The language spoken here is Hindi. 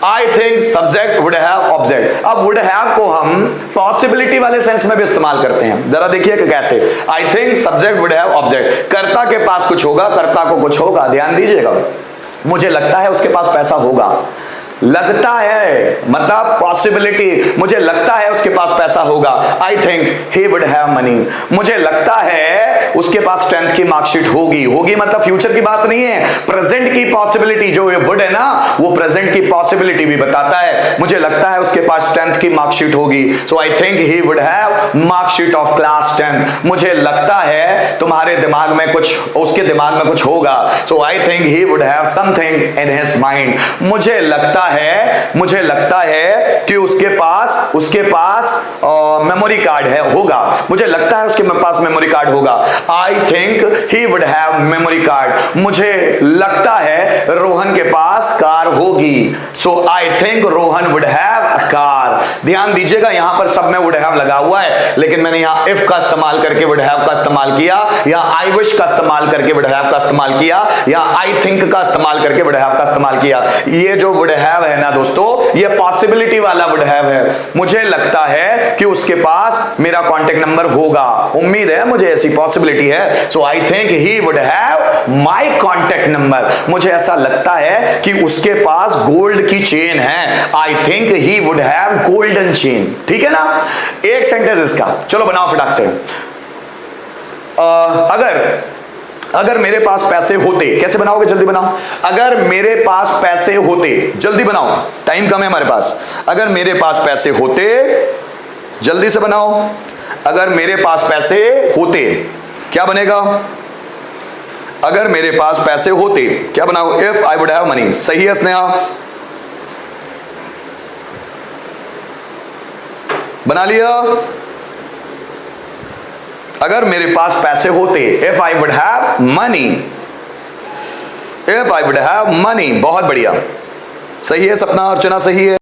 I think subject would have object. अब वुड हैव को हम पॉसिबिलिटी वाले सेंस में भी इस्तेमाल करते हैं, जरा देखिए कि कैसे। I think subject would have object, कर्ता के पास कुछ होगा, कर्ता को कुछ होगा। ध्यान दीजिएगा, मुझे लगता है उसके पास पैसा होगा। लगता है मतलब पॉसिबिलिटी, मुझे लगता है उसके पास पैसा होगा। I think he would have money, मुझे लगता है उसके पास 10th की मार्कशीट होगी। होगी मतलब फ्यूचर की बात नहीं है, प्रेजेंट की पॉसिबिलिटी। जो ये वुड है ना, वो प्रेजेंट की पॉसिबिलिटी भी बताता है। मुझे लगता है उसके पास 10th की मार्कशीट होगी। So I think he would have marksheet of class 10। मुझे लगता है तुम्हारे दिमाग में कुछ, उसके दिमाग में कुछ होगा। So I think he would have something in his mind. मुझे लगता है कि उसके पास मेमोरी कार्ड है, होगा। मुझे लगता है उसके पास मेमोरी कार्ड होगा। I think he would have memory card. मुझे लगता है रोहन के पास कार होगी। So I think Rohan would have a car. ध्यान दीजिएगा, यहां पर सब में वुड हैव लगा हुआ है, लेकिन मैंने यहां इफ का इस्तेमाल करके वुड हैव का इस्तेमाल किया, या आई विश का इस्तेमाल करके वुड हैव का इस्तेमाल किया, या आई थिंक का इस्तेमाल करके वुड हैव का इस्तेमाल किया। ये जो वुड हैव है ना दोस्तों, ये पॉसिबिलिटी वाला वुड हैव है। मुझे लगता है कि उसके पास मेरा कांटेक्ट नंबर होगा, उम्मीद है, मुझे ऐसी पॉसिबिलिटी है। So I think he would have my contact number. मुझे ऐसा लगता है कि उसके पास गोल्ड की चेन है। आई think he would have golden chain. ठीक है ना, एक सेंटेंस इसका, चलो बनाओ फटाक से। अगर मेरे पास पैसे होते, कैसे बनाओगे, जल्दी बनाओ। अगर मेरे पास पैसे होते, जल्दी बनाओ, टाइम कम है हमारे पास। अगर मेरे पास पैसे होते, जल्दी से बनाओ। अगर मेरे पास पैसे होते, क्या बनेगा? अगर मेरे पास पैसे होते, क्या बनाओ? If I would have money. सही है स्नेहा, बना लिया। अगर मेरे पास पैसे होते, if I would have money, if I would have money. बहुत बढ़िया, सही है सपना, अर्चना सही है।